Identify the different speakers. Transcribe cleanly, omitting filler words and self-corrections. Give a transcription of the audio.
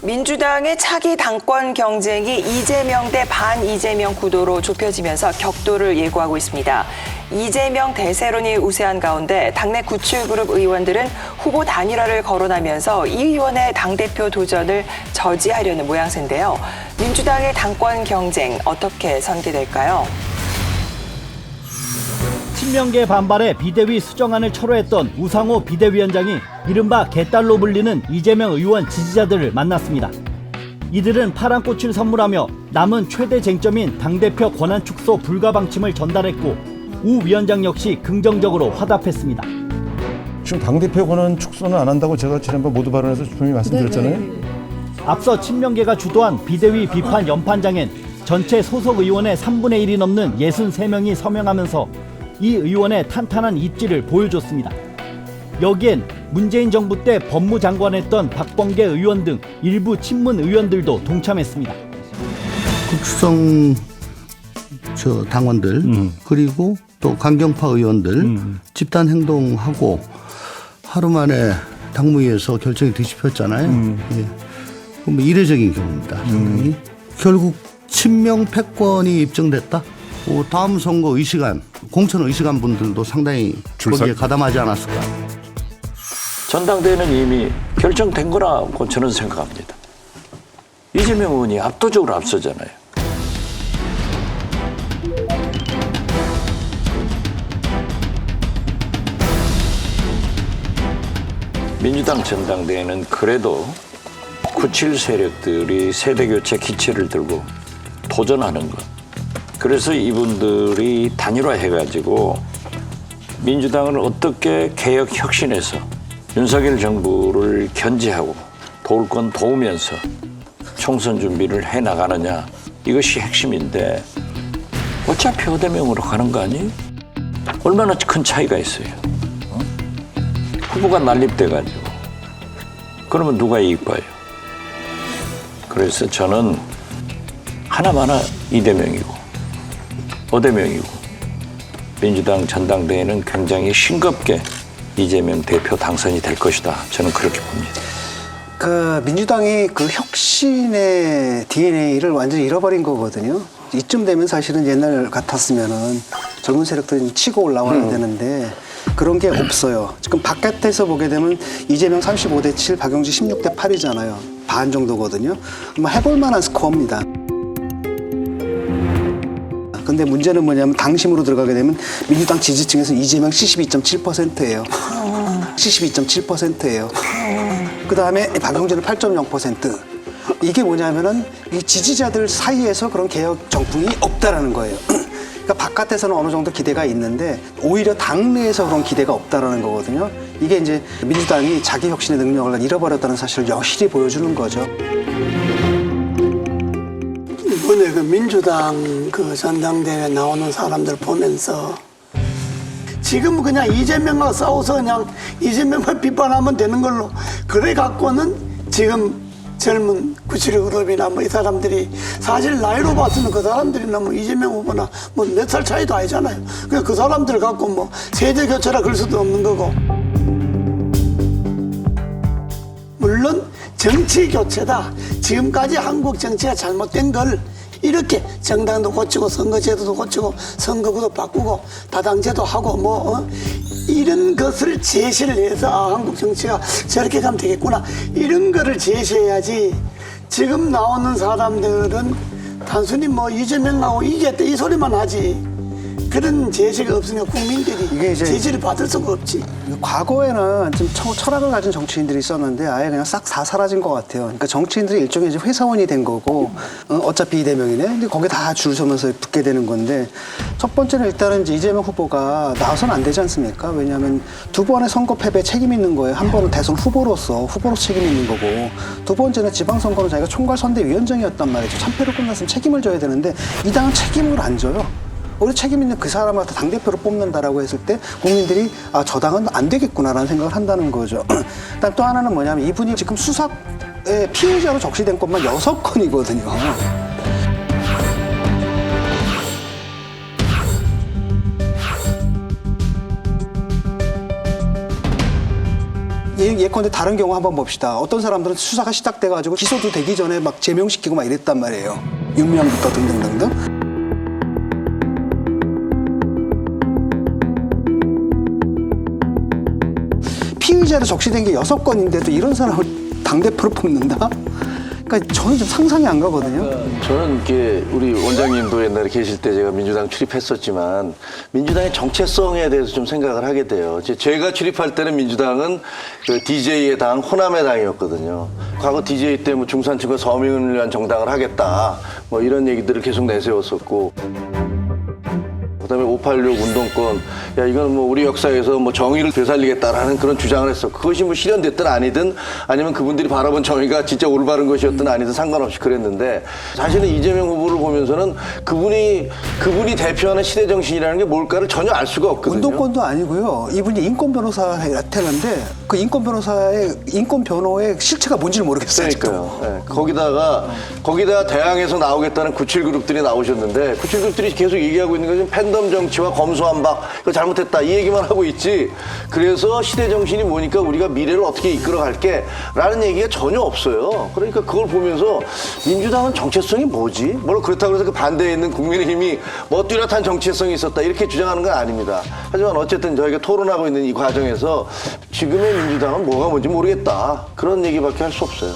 Speaker 1: 민주당의 차기 당권 경쟁이 이재명 대 반 이재명 구도로 좁혀지면서 격돌을 예고하고 있습니다. 이재명 대세론이 우세한 가운데 당내 구출그룹 의원들은 후보 단일화를 거론하면서 이 의원의 당대표 도전을 저지하려는 모양새인데요. 민주당의 당권 경쟁 어떻게 전개될까요?
Speaker 2: 친명계 반발에 비대위 수정안을 철회했던 우상호 비대위원장이 이른바 개딸로 불리는 이재명 의원 지지자들을 만났습니다. 이들은 파란 꽃을 선물하며 남은 최대 쟁점인 당대표 권한 축소 불가 방침을 전달했고 우 위원장 역시 긍정적으로 화답했습니다.
Speaker 3: 지금 당대표 권한 축소는 안 한다고 제가 지난번 모두 발언에서 분명히 말씀드렸잖아요.
Speaker 2: 앞서 친명계가 주도한 비대위 비판 연판장엔 전체 소속 의원의 3분의 1이 넘는 63명이 서명하면서 이 의원의 탄탄한 입지를 보여줬습니다. 여기엔 문재인 정부 때 법무장관했던 박범계 의원 등 일부 친문 의원들도 동참했습니다.
Speaker 4: 국수성 당원들 그리고 또 강경파 의원들 집단 행동하고 하루 만에 당무위에서 결정이 뒤집혔잖아요. 예. 뭐 이례적인 경우입니다. 상당히. 결국 친명 패권이 입증됐다. 다음 선거 의식안, 공천 의식안 분들도 상당히 거기에 가담하지 않았을까.
Speaker 5: 전당대회는 이미 결정된 거라고 저는 생각합니다. 이재명 의원이 압도적으로 앞서잖아요. 민주당 전당대회는 그래도 97 세력들이 세대교체 기체를 들고 도전하는 것. 그래서 이분들이 단일화해가지고 민주당을 어떻게 개혁 혁신해서 윤석열 정부를 견제하고 도울 건 도우면서 총선 준비를 해나가느냐, 이것이 핵심인데 어차피 허대명으로 가는 거 아니에요? 얼마나 큰 차이가 있어요. 후보가 난립돼가지고 그러면 누가 이익 봐요? 그래서 저는 하나마나 이대명이고 어대명이고 민주당 전당대회는 굉장히 싱겁게 이재명 대표 당선이 될 것이다. 저는 그렇게 봅니다.
Speaker 6: 민주당이 혁신의 DNA를 완전히 잃어버린 거거든요. 이쯤 되면 사실은 옛날 같았으면은 젊은 세력들이 치고 올라와야 되는데 그런 게 없어요. 지금 바깥에서 보게 되면 이재명 35대 7, 박용진 16대 8이잖아요. 반 정도거든요. 해볼 만한 스코어입니다. 근데 문제는 뭐냐면 당심으로 들어가게 되면 민주당 지지층에서 이재명 72.7%예요. 72.7%예요. 그 다음에 박용진은 8.0%. 이게 뭐냐면은 이 지지자들 사이에서 그런 개혁 정풍이 없다라는 거예요. 그러니까 바깥에서는 어느 정도 기대가 있는데 오히려 당내에서 그런 기대가 없다라는 거거든요. 이게 이제 민주당이 자기 혁신의 능력을 잃어버렸다는 사실을 여실히 보여주는 거죠.
Speaker 7: 이번에 민주당 전당대회 나오는 사람들 보면서 지금 그냥 이재명과 싸워서 그냥 이재명만 비판하면 되는 걸로 그래 갖고는 지금 젊은 97 그룹이나 이 사람들이 사실 나이로 봐서는 그 사람들이 이재명 후보나 몇 살 차이도 아니잖아요. 그래서 그 사람들 갖고 세대 교체라 그럴 수도 없는 거고. 물론 정치 교체다. 지금까지 한국 정치가 잘못된 걸 이렇게 정당도 고치고 선거제도도 고치고 선거구도 바꾸고 다당제도 하고 이런 것을 제시를 해서 한국 정치가 저렇게 가면 되겠구나 이런 거를 제시해야지. 지금 나오는 사람들은 단순히 이재명하고 이겼다 이 소리만 하지 그런 제시가 없으니까 국민들이 이게 제시를 받을 수가 없지.
Speaker 6: 과거에는 좀 철학을 가진 정치인들이 있었는데 아예 그냥 싹 다 사라진 것 같아요. 그러니까 정치인들이 일종의 회사원이 된 거고 어차피 이대명이네. 근데 거기에 다 줄 서면서 붙게 되는 건데 첫 번째는 일단은 이제 이재명 후보가 나와서는 안 되지 않습니까? 왜냐하면 두 번의 선거 패배에 책임 있는 거예요. 한 번은 대선 후보로서 책임 있는 거고 두 번째는 지방선거는 자기가 총괄선대위원장이었단 말이죠. 참패로 끝났으면 책임을 져야 되는데 이 당은 책임을 안 져요. 우리 책임 있는 그 사람을 당대표로 뽑는다라고 했을 때 국민들이 저 당은 안 되겠구나라는 생각을 한다는 거죠. 일단 또 하나는 뭐냐면 이분이 지금 수사의 피해자로 적시된 것만 6건이거든요. 예컨대 다른 경우 한번 봅시다. 어떤 사람들은 수사가 시작돼가지고 기소도 되기 전에 막 제명시키고 막 이랬단 말이에요. 윤명부터 등등등등. 피의자로 적시된 게 6건인데도 이런 사람을 당대표로 뽑는다? 그러니까 저는 좀 상상이 안 가거든요.
Speaker 5: 저는 이렇게 우리 원장님도 옛날에 계실 때 제가 민주당 출입했었지만 민주당의 정체성에 대해서 좀 생각을 하게 돼요. 제가 출입할 때는 민주당은 그 DJ의 당, 호남의 당이었거든요. 과거 DJ 때 뭐 중산층과 서민을 위한 정당을 하겠다, 뭐 이런 얘기들을 계속 내세웠었고. 그다음에 586 운동권, 야 이건 뭐 우리 역사에서 뭐 정의를 되살리겠다라는 그런 주장을 했어. 그것이 뭐 실현됐든 아니든 아니면 그분들이 바라본 정의가 진짜 올바른 것이었든 아니든 상관없이 그랬는데 사실은 이재명 후보를 보면서는 그분이 대표하는 시대 정신이라는 게 뭘까를 전혀 알 수가 없거든요.
Speaker 6: 운동권도 아니고요. 이분이 인권 변호사였다는데 그 인권 변호사의 인권 변호의 실체가 뭔지를 모르겠어요.
Speaker 5: 그러니까요. 네. 거기다가 대항에서 나오겠다는 97그룹들이 나오셨는데 97그룹들이 계속 얘기하고 있는 것은 팬덤 정치와 검소한박 이거 잘못했다 이 얘기만 하고 있지. 그래서 시대 정신이 뭐니까 우리가 미래를 어떻게 이끌어갈게 라는 얘기가 전혀 없어요. 그러니까 그걸 보면서 민주당은 정체성이 뭐지? 물론 그렇다고 해서 그 반대에 있는 국민의힘이 뭐 뚜렷한 정체성이 있었다 이렇게 주장하는 건 아닙니다. 하지만 어쨌든 저희가 토론하고 있는 이 과정에서 지금의 민주당은 뭐가 뭔지 모르겠다 그런 얘기밖에 할 수 없어요.